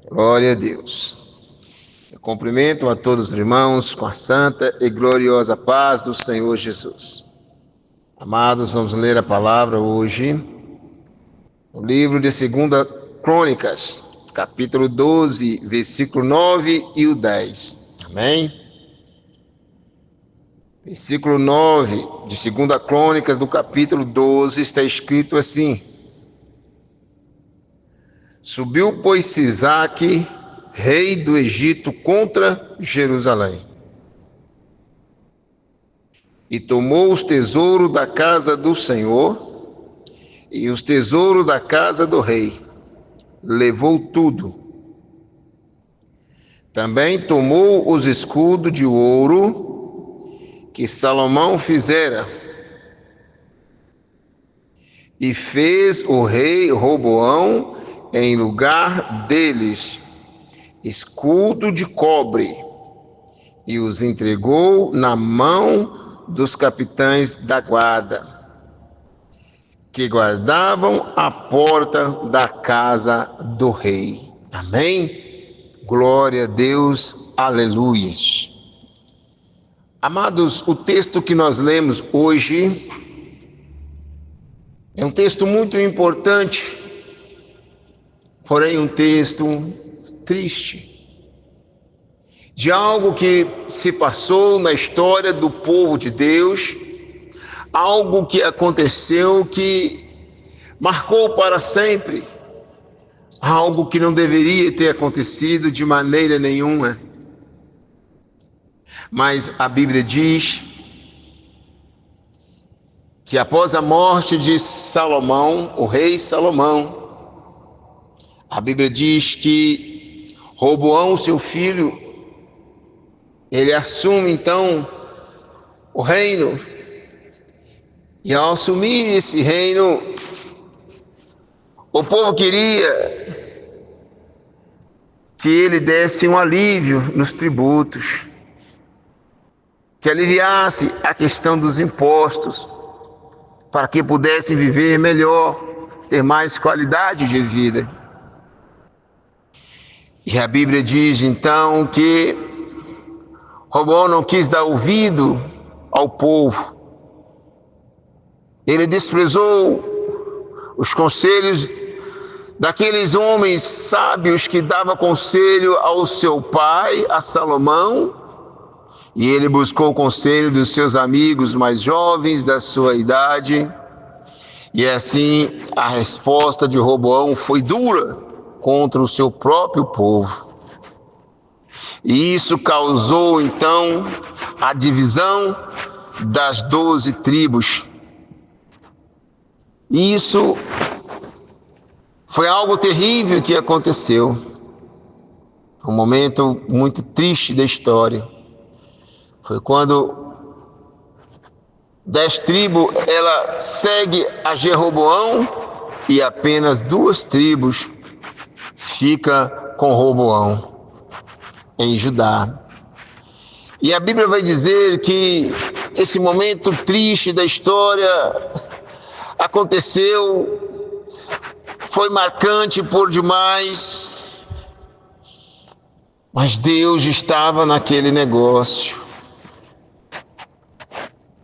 Glória a Deus. Eu cumprimento a todos os irmãos com a santa e gloriosa paz do Senhor Jesus. Amados, vamos ler a palavra hoje no livro de 2 Crônicas, capítulo 12, versículo 9 e o 10. Amém? Versículo 9 de 2 Crônicas, do capítulo 12, está escrito assim: Subiu, pois, Sisaque, rei do Egito, contra Jerusalém, e tomou os tesouros da casa do Senhor e os tesouros da casa do rei. Levou tudo. Também tomou os escudos de ouro que Salomão fizera, e fez o rei Roboão em lugar deles escudo de cobre, e os entregou na mão dos capitães da guarda, que guardavam a porta da casa do rei. Amém? Glória a Deus, aleluia. Amados, o texto que nós lemos hoje é um texto muito importante, porém um texto triste, de algo que se passou na história do povo de Deus, algo que aconteceu que marcou para sempre, algo que não deveria ter acontecido de maneira nenhuma. Mas a Bíblia diz que após a morte de Salomão, o rei Salomão, a Bíblia diz que Roboão, seu filho, ele assume então o reino. E ao assumir esse reino, o povo queria que ele desse um alívio nos tributos, que aliviasse a questão dos impostos, para que pudessem viver melhor, ter mais qualidade de vida. E a Bíblia diz então que Roboão não quis dar ouvido ao povo. Ele desprezou os conselhos daqueles homens sábios que davam conselho ao seu pai, a Salomão, e ele buscou o conselho dos seus amigos mais jovens da sua idade, e assim a resposta de Roboão foi dura contra o seu próprio povo. E isso causou então a divisão das 12 tribos. E isso foi algo terrível que aconteceu. Um momento muito triste da história. Foi quando 10 tribos, ela segue a Jeroboão, e apenas 2 tribos fica com Roboão em Judá. E a Bíblia vai dizer que esse momento triste da história aconteceu, foi marcante por demais, mas Deus estava naquele negócio.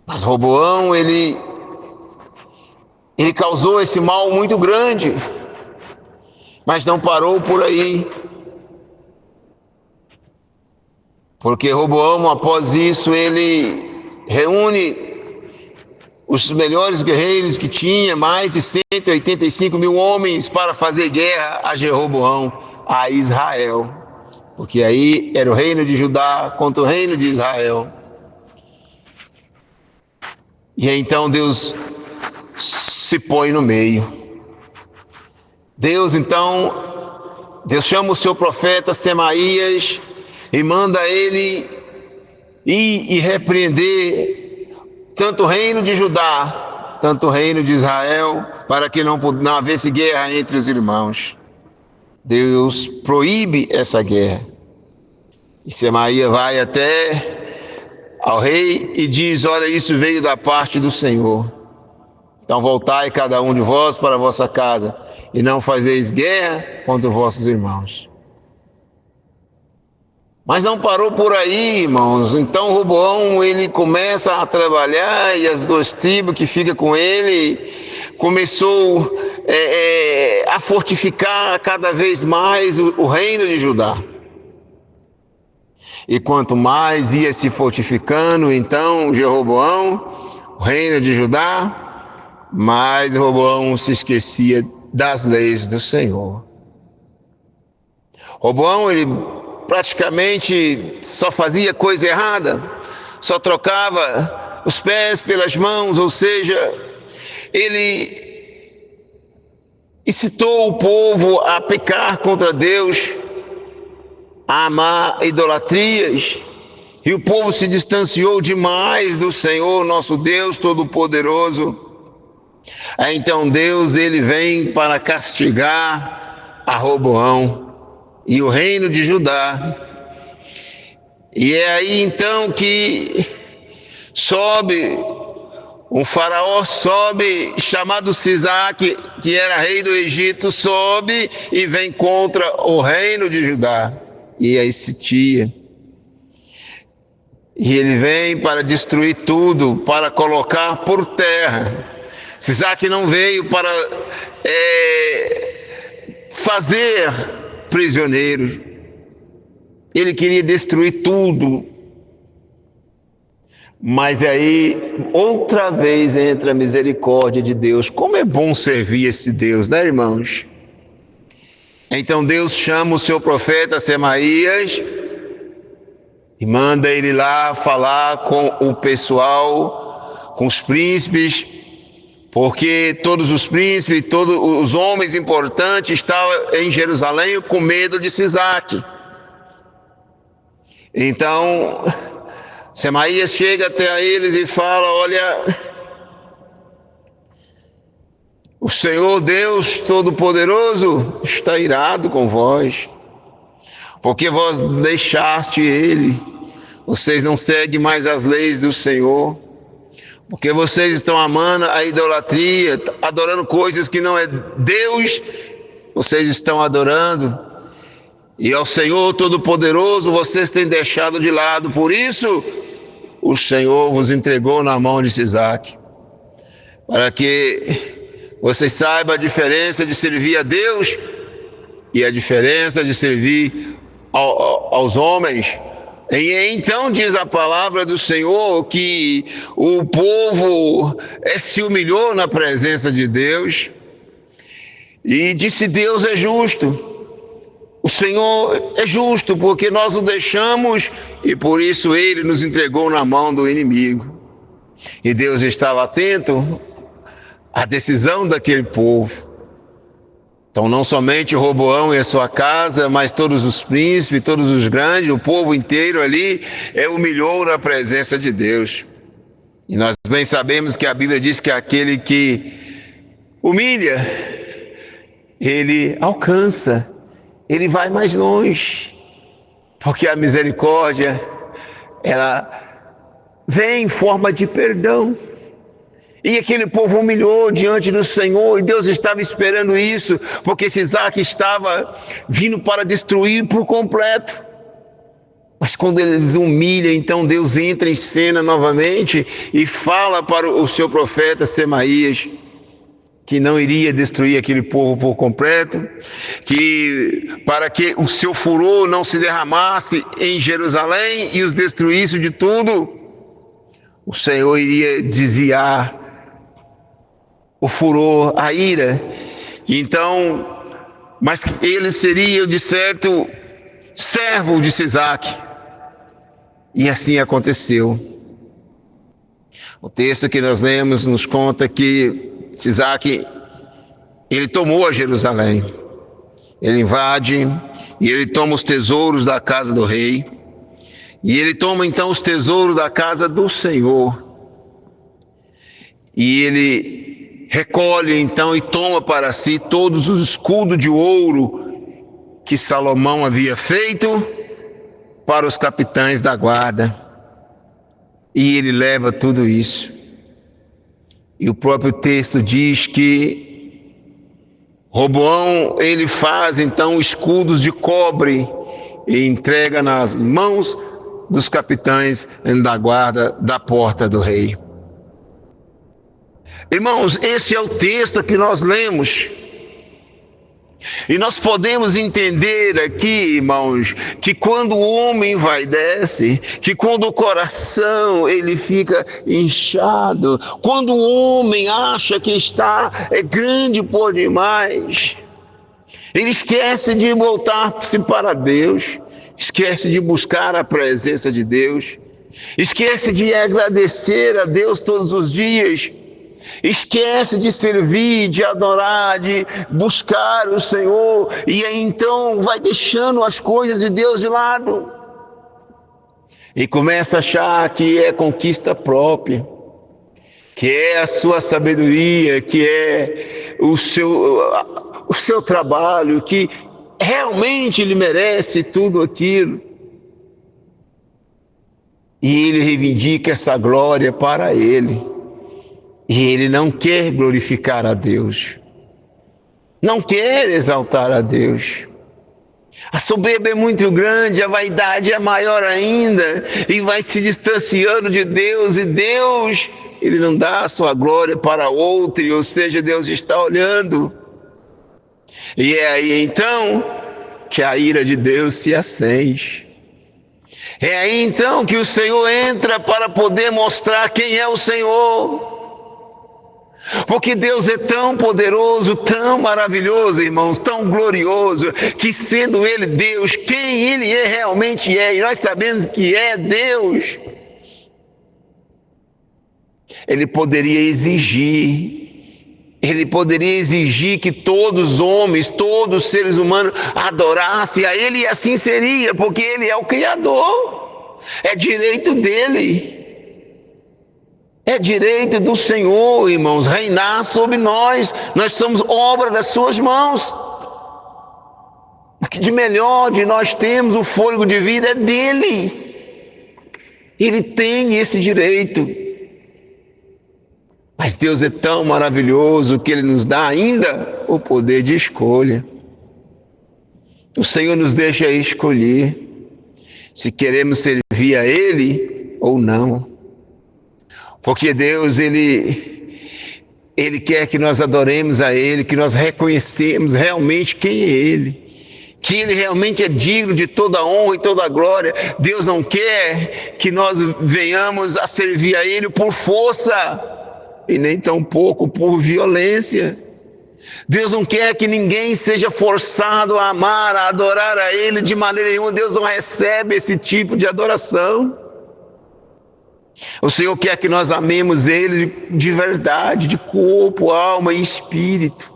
Mas Roboão, ele causou esse mal muito grande, mas não parou por aí. Porque Roboão, após isso, ele reúne os melhores guerreiros que tinha, mais de 185 mil homens, para fazer guerra a Jeroboão, a Israel. Porque aí era o reino de Judá contra o reino de Israel. E então Deus se põe no meio. Deus chama o seu profeta Semaías e manda ele ir e repreender tanto o reino de Judá, tanto o reino de Israel, para que não houvesse guerra entre os irmãos. Deus proíbe essa guerra. E Semaías vai até ao rei e diz: olha, isso veio da parte do Senhor. Então voltai cada um de vós para a vossa casa, e não fazeis guerra contra os vossos irmãos. Mas não parou por aí, irmãos. Então Roboão, ele começa a trabalhar, e as duas tribos que ficam com ele começou a fortificar cada vez mais o reino de Judá. E quanto mais ia se fortificando, então Jeroboão, o reino de Judá, mais Roboão se esquecia das leis do Senhor. Roboão, ele praticamente só fazia coisa errada, só trocava os pés pelas mãos, ou seja, ele incitou o povo a pecar contra Deus, a amar idolatrias, e o povo se distanciou demais do Senhor, nosso Deus Todo-Poderoso. Então Deus, ele vem para castigar a Roboão e o reino de Judá. E é aí então que sobe um faraó, chamado Sisaque, que era rei do Egito, sobe e vem contra o reino de Judá e a Sitia. E ele vem para destruir tudo, para colocar por terra. Sisaque não veio para fazer prisioneiros. Ele queria destruir tudo. Mas aí, outra vez entra a misericórdia de Deus. Como é bom servir esse Deus, né, irmãos? Então Deus chama o seu profeta Semaías e manda ele lá falar com o pessoal, com os príncipes, porque todos os príncipes, todos os homens importantes estavam em Jerusalém com medo de Sisaque. Então Semaías chega até eles e fala: olha, o Senhor Deus Todo-Poderoso está irado com vós, porque vós deixaste ele. Vocês não seguem mais as leis do Senhor, porque vocês estão amando a idolatria, adorando coisas que não é Deus, vocês estão adorando. E ao Senhor Todo-Poderoso vocês têm deixado de lado. Por isso o Senhor vos entregou na mão de Sisaque, para que vocês saibam a diferença de servir a Deus e a diferença de servir aos homens. E então diz a palavra do Senhor que o povo se humilhou na presença de Deus e disse: Deus é justo. O Senhor é justo, porque nós o deixamos e por isso ele nos entregou na mão do inimigo. E Deus estava atento à decisão daquele povo. Então não somente Roboão e a sua casa, mas todos os príncipes, todos os grandes, o povo inteiro ali humilhou na presença de Deus. E nós bem sabemos que a Bíblia diz que aquele que humilha, ele alcança. Ele vai mais longe, porque a misericórdia, ela vem em forma de perdão. E aquele povo humilhou diante do Senhor, e Deus estava esperando isso, porque Sisaque estava vindo para destruir por completo. Mas quando eles humilham, então Deus entra em cena novamente e fala para o seu profeta Semaías que não iria destruir aquele povo por completo, que para que o seu furor não se derramasse em Jerusalém e os destruísse de tudo, o Senhor iria desviar o furor, a ira. Então, mas ele seria de certo servo de Sisaque. E assim aconteceu. O texto que nós lemos nos conta que Sisaque, ele tomou a Jerusalém, ele invade e ele toma os tesouros da casa do rei, e ele toma então os tesouros da casa do Senhor, e ele recolhe então e toma para si todos os escudos de ouro que Salomão havia feito para os capitães da guarda, e ele leva tudo isso. E o próprio texto diz que Roboão, ele faz então escudos de cobre, e entrega nas mãos dos capitães da guarda da porta do rei. Irmãos, esse é o texto que nós lemos. E nós podemos entender aqui, irmãos, que quando o homem envaidece, que quando o coração ele fica inchado, quando o homem acha que está grande por demais, ele esquece de voltar-se para Deus, esquece de buscar a presença de Deus, esquece de agradecer a Deus todos os dias, esquece de servir, de adorar, de buscar o Senhor, e aí então vai deixando as coisas de Deus de lado e começa a achar que é conquista própria, que é a sua sabedoria, que é o seu trabalho, que realmente ele merece tudo aquilo, e ele reivindica essa glória para ele. E ele não quer glorificar a Deus, não quer exaltar a Deus. A soberba é muito grande, a vaidade é maior ainda, e vai se distanciando de Deus, e Deus, ele não dá a sua glória para outro, ou seja, Deus está olhando. E é aí então que a ira de Deus se acende. É aí então que o Senhor entra para poder mostrar quem é o Senhor. Porque Deus é tão poderoso, tão maravilhoso, irmãos, tão glorioso, que sendo Ele Deus, quem Ele realmente é, e nós sabemos que é Deus, Ele poderia exigir que todos os homens, todos os seres humanos adorassem a Ele, e assim seria, porque Ele é o Criador, é direito dEle. É direito do Senhor, irmãos, reinar sobre nós. Nós somos obra das suas mãos. O que de melhor de nós temos, o fôlego de vida, é dele. Ele tem esse direito. Mas Deus é tão maravilhoso que Ele nos dá ainda o poder de escolha. O Senhor nos deixa escolher se queremos servir a Ele ou não. Porque Deus, Ele quer que nós adoremos a Ele, que nós reconhecemos realmente quem é Ele, que Ele realmente é digno de toda honra e toda glória. Deus não quer que nós venhamos a servir a Ele por força, e nem tampouco por violência. Deus não quer que ninguém seja forçado a amar, a adorar a Ele de maneira nenhuma. Deus não recebe esse tipo de adoração. O Senhor quer que nós amemos Ele de verdade, de corpo, alma e espírito.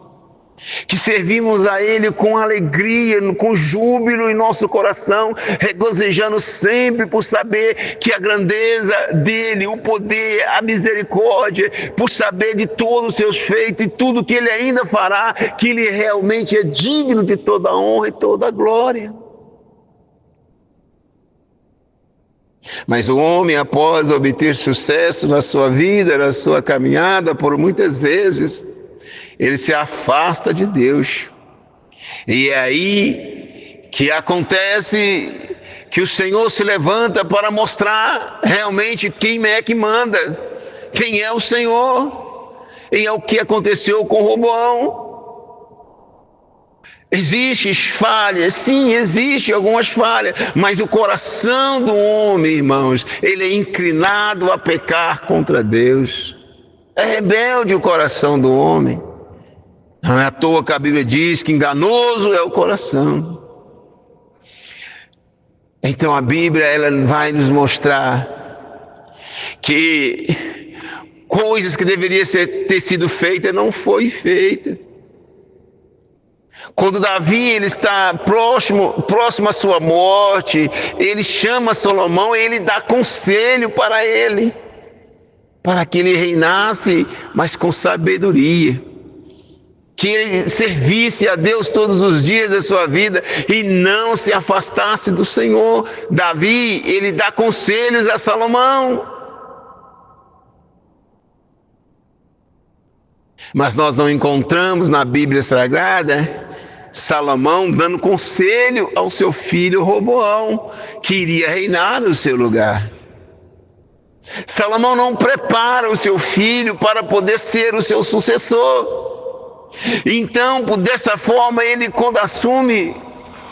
Que servimos a Ele com alegria, com júbilo em nosso coração, regozijando sempre por saber que a grandeza dEle, o poder, a misericórdia, por saber de todos os seus feitos e tudo que Ele ainda fará, que Ele realmente é digno de toda honra e toda glória. Mas o homem, após obter sucesso na sua vida, na sua caminhada, por muitas vezes, ele se afasta de Deus. E é aí que acontece que o Senhor se levanta para mostrar realmente quem é que manda, quem é o Senhor. E é o que aconteceu com Roboão. Existem falhas, sim, existem algumas falhas, mas o coração do homem, irmãos, ele é inclinado a pecar contra Deus. É rebelde o coração do homem. Não é à toa que a Bíblia diz que enganoso é o coração. Então a Bíblia, ela vai nos mostrar que coisas que deveriam ter sido feitas não foi feita. Quando Davi ele está próximo à sua morte, ele chama Salomão e ele dá conselho para ele, para que ele reinasse, mas com sabedoria, que ele servisse a Deus todos os dias da sua vida e não se afastasse do Senhor. Davi, ele dá conselhos a Salomão. Mas nós não encontramos na Bíblia Sagrada Salomão dando conselho ao seu filho Roboão, que iria reinar no seu lugar. Salomão não prepara o seu filho para poder ser o seu sucessor. Então, dessa forma, ele, quando assume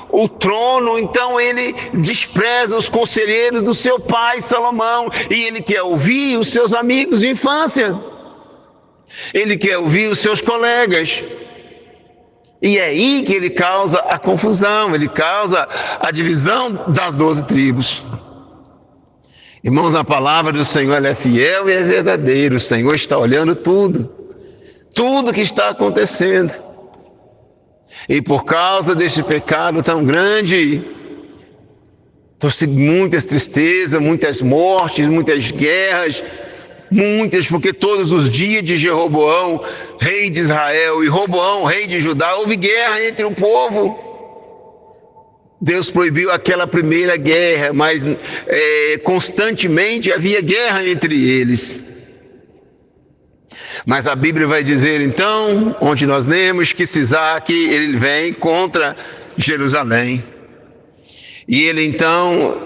o trono, então ele despreza os conselheiros do seu pai Salomão, e ele quer ouvir os seus amigos de infância, ele quer ouvir os seus colegas, e é aí que ele causa a confusão, ele causa a divisão das 12 tribos. Irmãos, a palavra do Senhor ela é fiel e é verdadeira. O Senhor está olhando tudo que está acontecendo. E por causa deste pecado tão grande, trouxe muitas tristezas, muitas mortes, muitas guerras, porque todos os dias de Jeroboão, rei de Israel, e Roboão, rei de Judá, houve guerra entre o povo. Deus proibiu aquela primeira guerra, mas constantemente havia guerra entre eles. Mas a Bíblia vai dizer então, onde nós lemos, que Sisaque, ele vem contra Jerusalém. E ele então,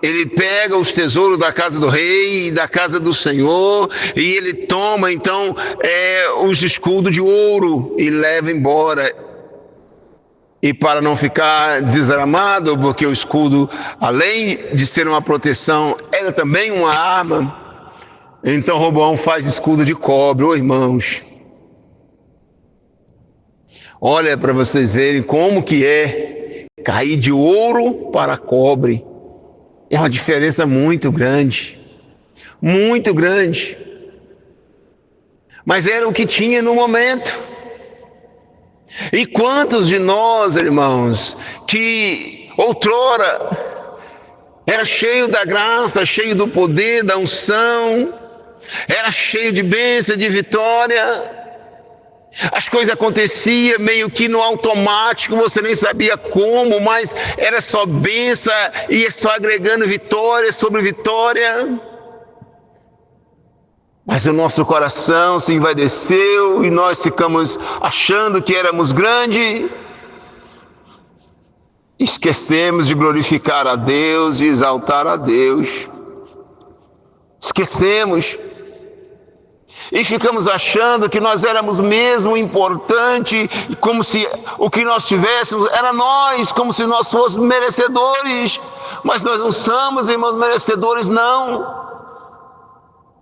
ele pega os tesouros da casa do rei e da casa do Senhor, e ele toma então os escudos de ouro e leva embora. E para não ficar desarmado, porque o escudo, além de ser uma proteção, era também uma arma, então Roboão faz escudo de cobre. Irmãos, olha para vocês verem como que é cair de ouro para cobre. É uma diferença muito grande, muito grande. Mas era o que tinha no momento. E quantos de nós, irmãos, que outrora era cheio da graça, cheio do poder, da unção, era cheio de bênção, de vitória, as coisas aconteciam meio que no automático, você nem sabia como, mas era só bênção, ia só agregando vitória sobre vitória. Mas o nosso coração se envaideceu e nós ficamos achando que éramos grandes. Esquecemos de glorificar a Deus, de exaltar a Deus. Esquecemos. E ficamos achando que nós éramos mesmo importantes, como se o que nós tivéssemos era nós, como se nós fôssemos merecedores. Mas nós não somos, irmãos, merecedores, não.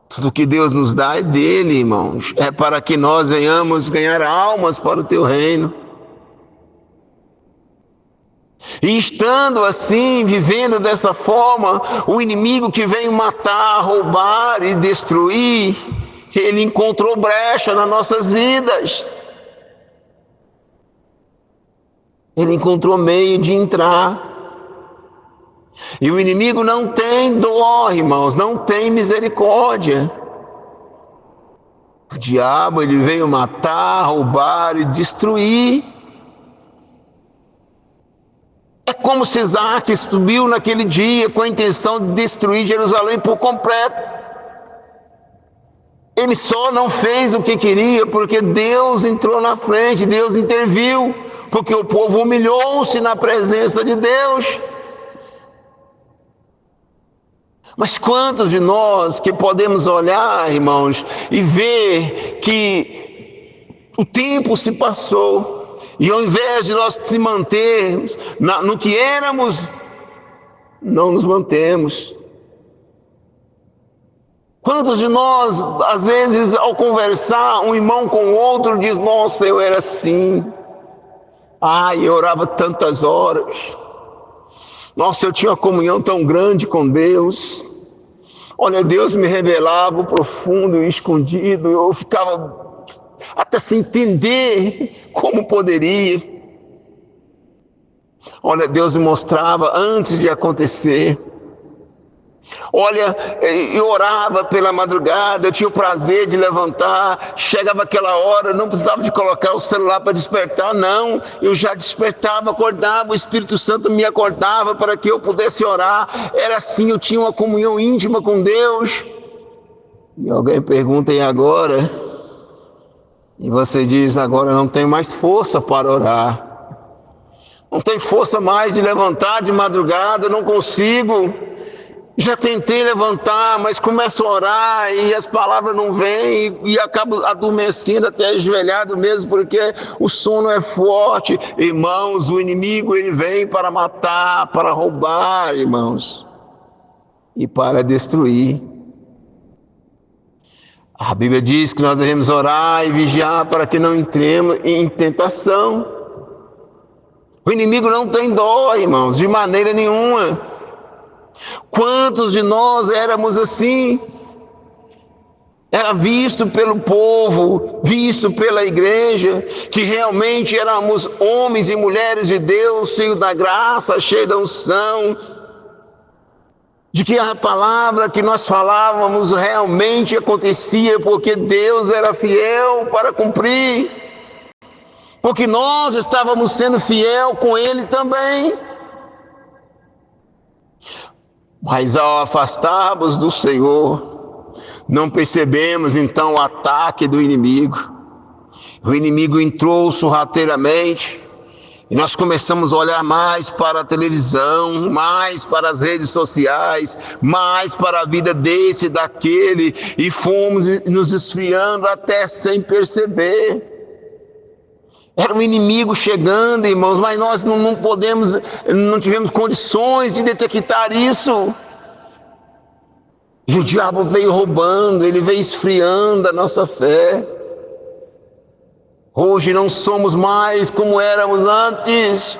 Tudo que Deus nos dá é dele, irmãos. É para que nós venhamos ganhar almas para o teu reino. E estando assim, vivendo dessa forma, o inimigo que veio matar, roubar e destruir, ele encontrou brecha nas nossas vidas. Ele encontrou meio de entrar. E o inimigo não tem dó, irmãos, não tem misericórdia. O diabo, ele veio matar, roubar e destruir. É como se Sisaque subiu naquele dia com a intenção de destruir Jerusalém por completo. Ele só não fez o que queria porque Deus entrou na frente, Deus interviu, porque o povo humilhou-se na presença de Deus. Mas quantos de nós que podemos olhar, irmãos, e ver que o tempo se passou, e ao invés de nós se mantermos no que éramos, não nos mantemos. Quantos de nós, às vezes, ao conversar, um irmão com o outro, diz, nossa, eu era assim, eu orava tantas horas, nossa, eu tinha uma comunhão tão grande com Deus. Olha, Deus me revelava o profundo e o escondido. Eu ficava até sem entender como poderia. Olha, Deus me mostrava antes de acontecer. Olha, eu orava pela madrugada, eu tinha o prazer de levantar, chegava aquela hora, não precisava de colocar o celular para despertar, não, eu já despertava, acordava, o Espírito Santo me acordava para que eu pudesse orar, era assim, eu tinha uma comunhão íntima com Deus. E alguém pergunta, e agora? E você diz, agora não tenho mais força para orar. Não tenho força mais de levantar de madrugada, não consigo. Já tentei levantar, mas começo a orar e as palavras não vêm e acabo adormecendo até ajoelhado mesmo, porque o sono é forte. Irmãos, o inimigo ele vem para matar, para roubar, irmãos, e para destruir. A Bíblia diz que nós devemos orar e vigiar para que não entremos em tentação. O inimigo não tem dó, irmãos, de maneira nenhuma. Quantos de nós éramos assim? Era visto pelo povo, visto pela igreja, que realmente éramos homens e mulheres de Deus, cheios da graça, cheios da unção, de que a palavra que nós falávamos realmente acontecia, porque Deus era fiel para cumprir, porque nós estávamos sendo fiel com Ele também. Mas ao afastarmos do Senhor, não percebemos então o ataque do inimigo. O inimigo entrou sorrateiramente e nós começamos a olhar mais para a televisão, mais para as redes sociais, mais para a vida desse e daquele, e fomos nos esfriando até sem perceber. Era um inimigo chegando, irmãos, mas nós não tivemos condições de detectar isso. E o diabo veio roubando, ele veio esfriando a nossa fé. Hoje não somos mais como éramos antes.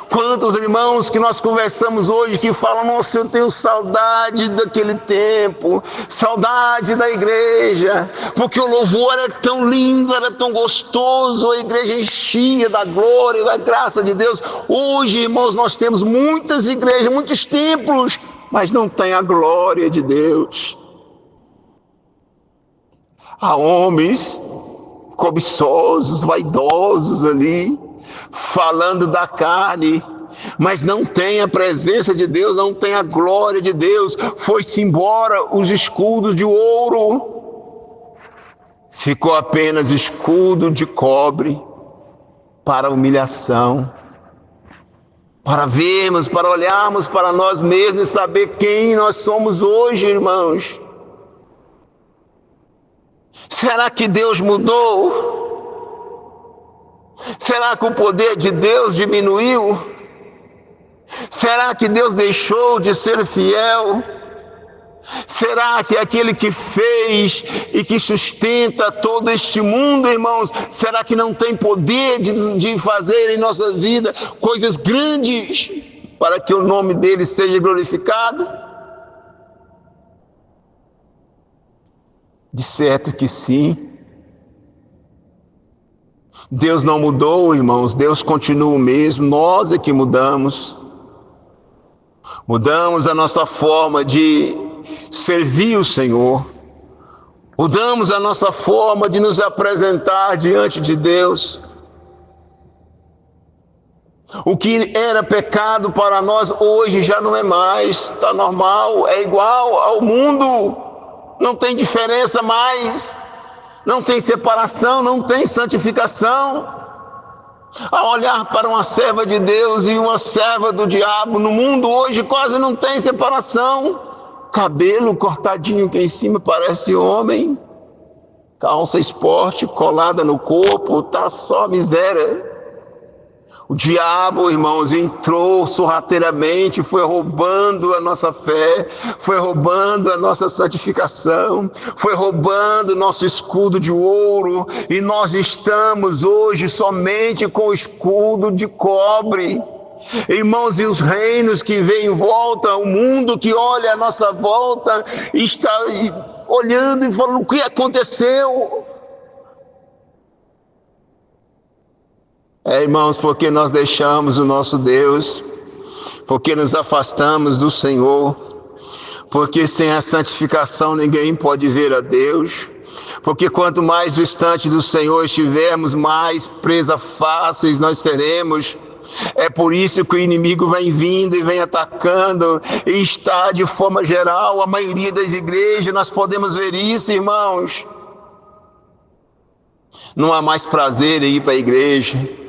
Quantos irmãos que nós conversamos hoje que falam: nossa, eu tenho saudade daquele tempo, saudade da igreja, porque o louvor era tão lindo, era tão gostoso, a igreja enchia da glória e da graça de Deus. Hoje, irmãos, nós temos muitas igrejas, muitos templos, mas não tem a glória de Deus. Há homens cobiçosos, vaidosos ali, falando da carne, mas não tem a presença de Deus, não tem a glória de Deus. Foi-se embora os escudos de ouro, ficou apenas escudo de cobre para humilhação, para vermos, para olharmos para nós mesmos e saber quem nós somos hoje, irmãos. Será que Deus mudou? Será que o poder de Deus diminuiu? Será que Deus deixou de ser fiel? Será que aquele que fez e que sustenta todo este mundo, irmãos, será que não tem poder de fazer em nossa vida coisas grandes para que o nome dele seja glorificado? De certo que sim. Deus não mudou, irmãos, Deus continua o mesmo, nós é que mudamos. Mudamos a nossa forma de servir o Senhor. Mudamos a nossa forma de nos apresentar diante de Deus. O que era pecado para nós hoje já não é mais, está normal, é igual ao mundo, não tem diferença mais. Não tem separação, não tem santificação. Ao olhar para uma serva de Deus e uma serva do diabo, no mundo hoje quase não tem separação. Cabelo cortadinho aqui em cima parece homem, calça esporte colada no corpo, tá só miséria. O diabo, irmãos, entrou sorrateiramente, foi roubando a nossa fé, foi roubando a nossa santificação, foi roubando o nosso escudo de ouro, e nós estamos hoje somente com o escudo de cobre. Irmãos, e os reinos que vêm em volta, o mundo que olha à nossa volta, está olhando e falando: o que aconteceu? Irmãos, porque nós deixamos o nosso Deus, porque nos afastamos do Senhor, porque sem a santificação ninguém pode ver a Deus, porque quanto mais distante do Senhor estivermos, mais presa fáceis nós seremos. É por isso que o inimigo vem vindo e vem atacando, e está de forma geral, a maioria das igrejas, nós podemos ver isso, irmãos. Não há mais prazer em ir para a igreja.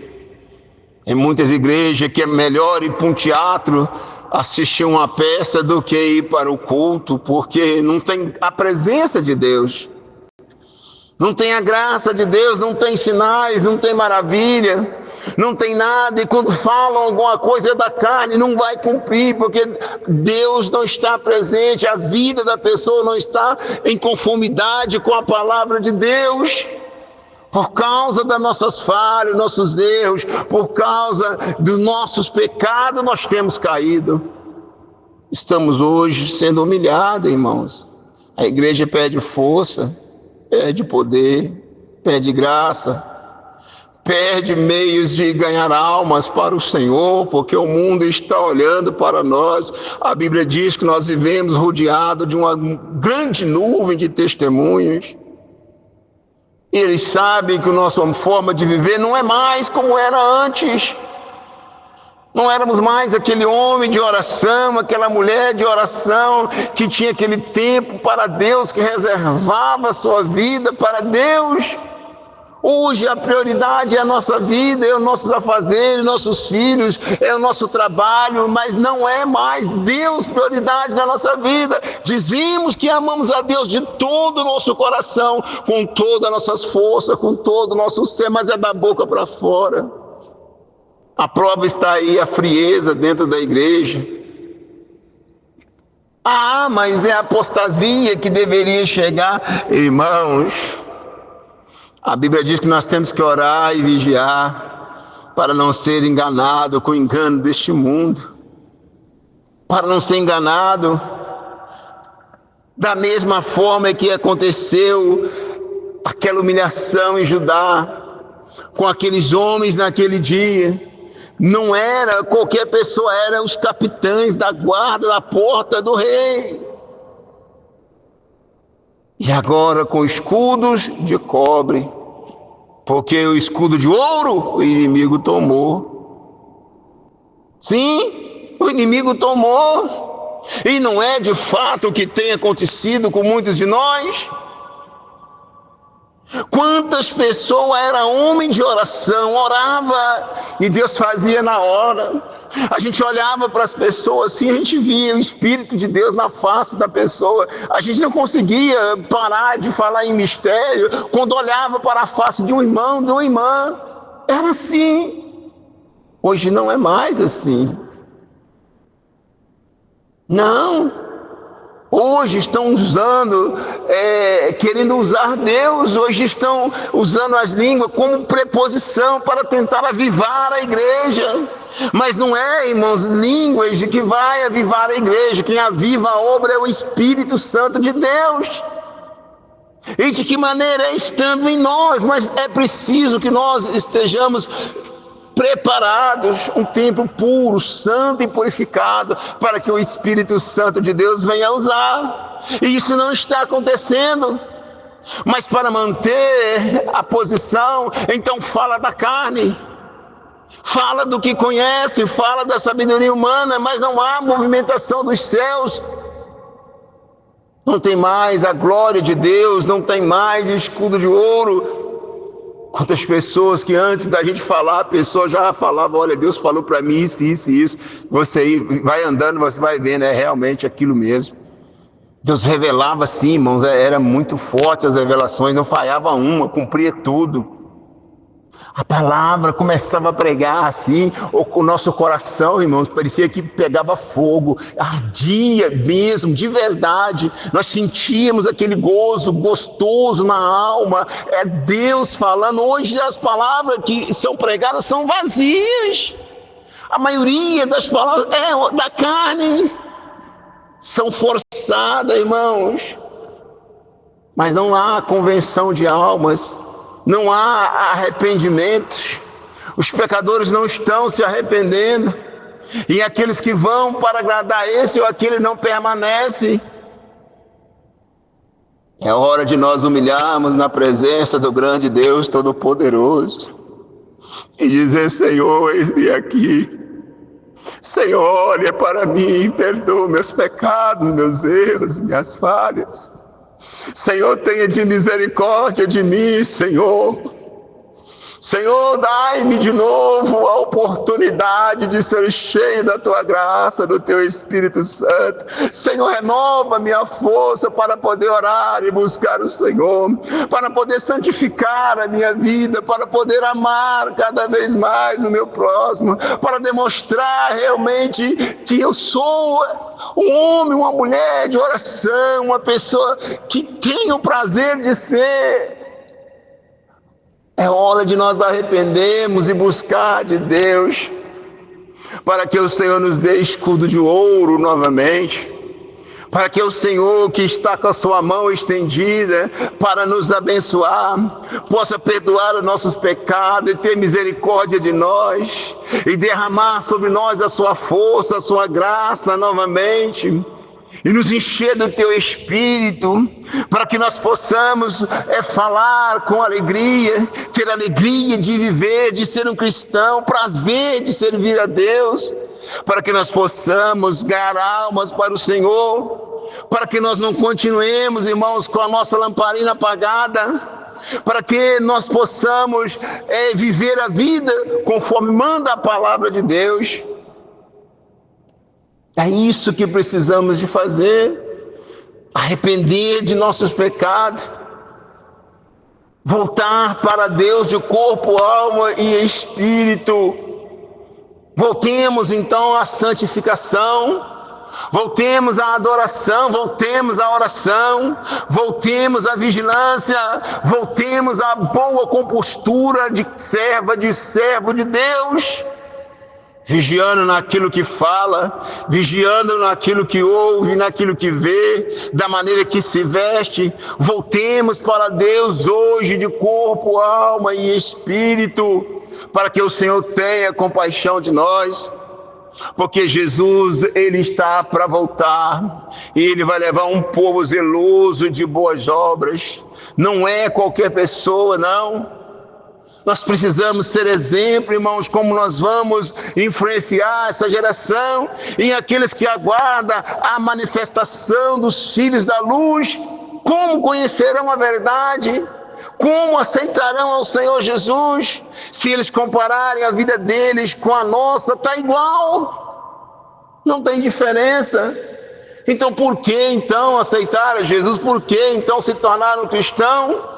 Em muitas igrejas que é melhor ir para um teatro assistir uma peça do que ir para o culto, porque não tem a presença de Deus, não tem a graça de Deus, não tem sinais, não tem maravilha, não tem nada, e quando falam alguma coisa é da carne, não vai cumprir, porque Deus não está presente, a vida da pessoa não está em conformidade com a palavra de Deus. Por causa das nossas falhas, nossos erros, por causa dos nossos pecados, nós temos caído. Estamos hoje sendo humilhados, irmãos. A igreja pede força, pede poder, pede graça, pede meios de ganhar almas para o Senhor, porque o mundo está olhando para nós. A Bíblia diz que nós vivemos rodeados de uma grande nuvem de testemunhos. E eles sabem que a nossa forma de viver não é mais como era antes. Não éramos mais aquele homem de oração, aquela mulher de oração que tinha aquele tempo para Deus, que reservava a sua vida para Deus. Hoje a prioridade é a nossa vida, é os nossos afazeres, nossos filhos, é o nosso trabalho, mas não é mais Deus prioridade na nossa vida. Dizemos que amamos a Deus de todo o nosso coração, com todas as nossas forças, com todo o nosso ser, mas é da boca para fora. A prova está aí, a frieza dentro da igreja. Ah, mas é a apostasia que deveria chegar. Irmãos, a Bíblia diz que nós temos que orar e vigiar para não ser enganado com o engano deste mundo, para não ser enganado da mesma forma que aconteceu aquela humilhação em Judá com aqueles homens naquele dia. Não era qualquer pessoa, eram os capitães da guarda da porta do rei. E agora com escudos de cobre, porque o escudo de ouro o inimigo tomou. Sim, o inimigo tomou. E não é de fato o que tem acontecido com muitos de nós. Quantas pessoas eram homem de oração, orava e Deus fazia na hora. A gente olhava para as pessoas assim, a gente via o Espírito de Deus na face da pessoa. A gente não conseguia parar de falar em mistério quando olhava para a face de um irmão, de uma irmã. Era assim. Hoje não é mais assim. Não. Hoje estão usando, querendo usar Deus, hoje estão usando as línguas como preposição para tentar avivar a igreja. Mas não é, irmãos, línguas que vai avivar a igreja. Quem aviva a obra é o Espírito Santo de Deus. E de que maneira? É estando em nós, mas é preciso que nós estejamos preparados, um tempo puro, santo e purificado, para que o Espírito Santo de Deus venha usar. E isso não está acontecendo. Mas para manter a posição, então fala da carne, fala do que conhece, fala da sabedoria humana, mas não há movimentação dos céus. Não tem mais a glória de Deus, não tem mais o escudo de ouro. Quantas pessoas que antes da gente falar, a pessoa já falava, olha, Deus falou para mim isso, isso e isso. Você vai andando, você vai vendo, é realmente aquilo mesmo. Deus revelava assim, irmãos, era muito forte as revelações, não falhava uma, cumpria tudo. A palavra começava a pregar assim, o nosso coração, irmãos, parecia que pegava fogo, ardia mesmo, de verdade. Nós sentíamos aquele gozo gostoso na alma, é Deus falando. Hoje as palavras que são pregadas são vazias. A maioria das palavras é da carne, são forçadas, irmãos. Mas não há convenção de almas. Não há arrependimento, os pecadores não estão se arrependendo, e aqueles que vão para agradar esse ou aquele não permanecem. É hora de nós humilharmos na presença do grande Deus Todo-Poderoso e dizer: Senhor, eis-me aqui. Senhor, olha para mim, perdoa meus pecados, meus erros, minhas falhas. Senhor, tenha de misericórdia de mim, Senhor. Senhor, dai-me de novo a oportunidade de ser cheio da tua graça, do teu Espírito Santo. Senhor, renova minha força para poder orar e buscar o Senhor, para poder santificar a minha vida, para poder amar cada vez mais o meu próximo, para demonstrar realmente que eu sou um homem, uma mulher de oração, uma pessoa que tem o prazer de ser. É hora de nós arrependermos e buscar de Deus, para que o Senhor nos dê escudo de ouro novamente, para que o Senhor, que está com a sua mão estendida para nos abençoar, possa perdoar os nossos pecados e ter misericórdia de nós, e derramar sobre nós a sua força, a sua graça novamente, e nos encher do teu Espírito, para que nós possamos falar com alegria, ter alegria de viver, de ser um cristão, prazer de servir a Deus, para que nós possamos ganhar almas para o Senhor, para que nós não continuemos, irmãos, com a nossa lamparina apagada, para que nós possamos viver a vida conforme manda a palavra de Deus. É isso que precisamos de fazer, arrepender de nossos pecados, voltar para Deus de corpo, alma e espírito. Voltemos então à santificação, voltemos à adoração, voltemos à oração, voltemos à vigilância, voltemos à boa compostura de serva, de servo de Deus. Vigiando naquilo que fala, vigiando naquilo que ouve, naquilo que vê, da maneira que se veste. Voltemos para Deus hoje de corpo, alma e espírito, para que o Senhor tenha compaixão de nós, porque Jesus, Ele está para voltar, e Ele vai levar um povo zeloso de boas obras. Não é qualquer pessoa, não. Nós precisamos ser exemplo, irmãos, como nós vamos influenciar essa geração e aqueles que aguardam a manifestação dos filhos da luz. Como conhecerão a verdade? Como aceitarão ao Senhor Jesus? Se eles compararem a vida deles com a nossa, está igual. Não tem diferença. Então por que então aceitar a Jesus? Por que então se tornar um cristão?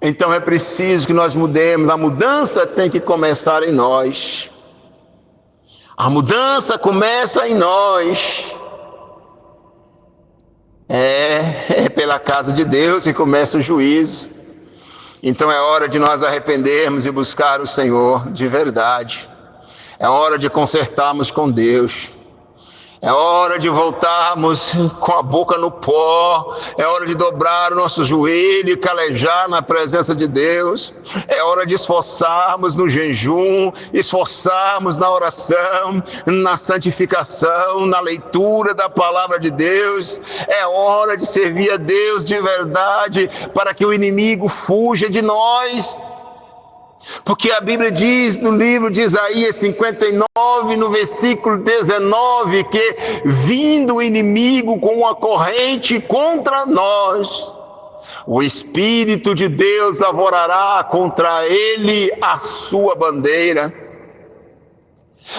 Então é preciso que nós mudemos. A mudança tem que começar em nós. A mudança começa em nós. É pela casa de Deus que começa o juízo. Então é hora de nós arrependermos e buscar o Senhor de verdade. É hora de consertarmos com Deus. É hora de voltarmos com a boca no pó. É hora de dobrar o nosso joelho e calejar na presença de Deus. É hora de esforçarmos no jejum, esforçarmos na oração, na santificação, na leitura da palavra de Deus. É hora de servir a Deus de verdade, para que o inimigo fuja de nós. Porque a Bíblia diz no livro de Isaías 59, no versículo 19, que vindo o inimigo com uma corrente contra nós, o Espírito de Deus arvorará contra ele a sua bandeira.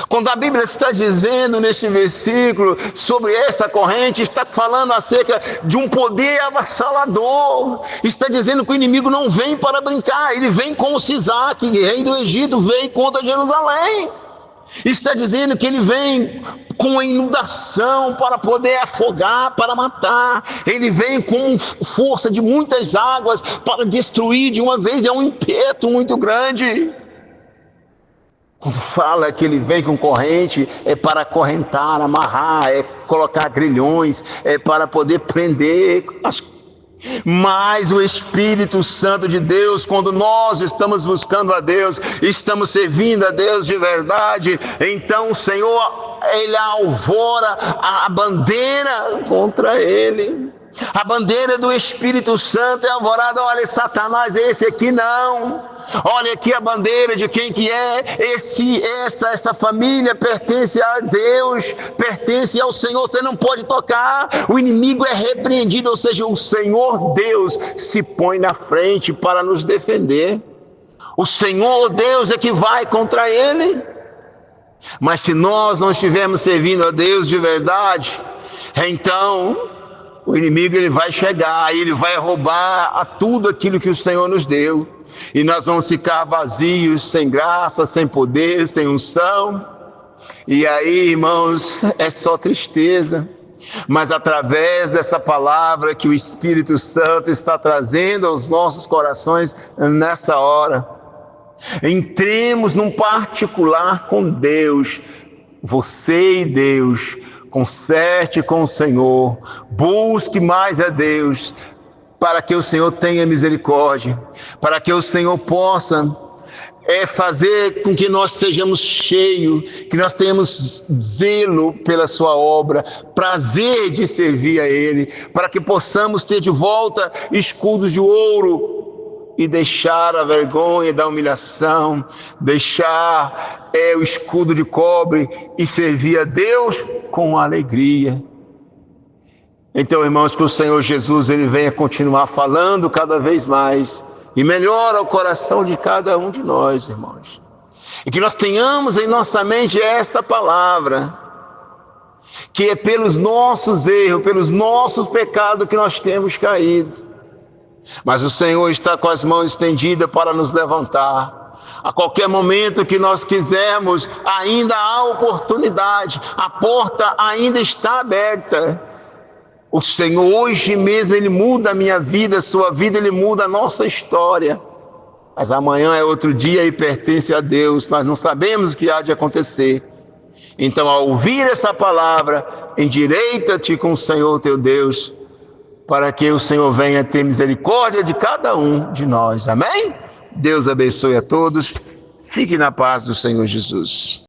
Quando a Bíblia está dizendo neste versículo sobre essa corrente, está falando acerca de um poder avassalador. Está dizendo que o inimigo não vem para brincar, ele vem como Sisaque, rei do Egito, veio contra Jerusalém. Está dizendo que ele vem com a inundação para poder afogar, para matar. Ele vem com força de muitas águas para destruir de uma vez. É um impeto muito grande. Quando fala que ele vem com corrente, é para acorrentar, amarrar, é colocar grilhões, é para poder prender. Mas o Espírito Santo de Deus, quando nós estamos buscando a Deus, estamos servindo a Deus de verdade, então o Senhor, Ele alvora a bandeira contra ele. A bandeira do Espírito Santo é alvorada. Olha, Satanás, esse aqui não. Olha aqui a bandeira de quem que é. Essa família pertence a Deus, pertence ao Senhor. Você não pode tocar. O inimigo é repreendido, ou seja, o Senhor Deus se põe na frente para nos defender. O Senhor Deus é que vai contra ele. Mas se nós não estivermos servindo a Deus de verdade, então o inimigo ele vai chegar, ele vai roubar a tudo aquilo que o Senhor nos deu. E nós vamos ficar vazios, sem graça, sem poder, sem unção. E aí, irmãos, é só tristeza. Mas através dessa palavra que o Espírito Santo está trazendo aos nossos corações nessa hora, entremos num particular com Deus. Você e Deus, conserte com o Senhor, busque mais a Deus, para que o Senhor tenha misericórdia, para que o Senhor possa fazer com que nós sejamos cheios, que nós tenhamos zelo pela sua obra, prazer de servir a Ele, para que possamos ter de volta escudos de ouro e deixar a vergonha da humilhação, deixar o escudo de cobre e servir a Deus com alegria. Então, irmãos, que o Senhor Jesus ele venha continuar falando cada vez mais e melhora o coração de cada um de nós, irmãos. E que nós tenhamos em nossa mente esta palavra, que é pelos nossos erros, pelos nossos pecados que nós temos caído. Mas o Senhor está com as mãos estendidas para nos levantar. A qualquer momento que nós quisermos, ainda há oportunidade, a porta ainda está aberta. O Senhor hoje mesmo, Ele muda a minha vida, a sua vida, Ele muda a nossa história. Mas amanhã é outro dia e pertence a Deus, nós não sabemos o que há de acontecer. Então, ao ouvir essa palavra, endireita-te com o Senhor teu Deus, para que o Senhor venha ter misericórdia de cada um de nós. Amém? Deus abençoe a todos. Fique na paz do Senhor Jesus.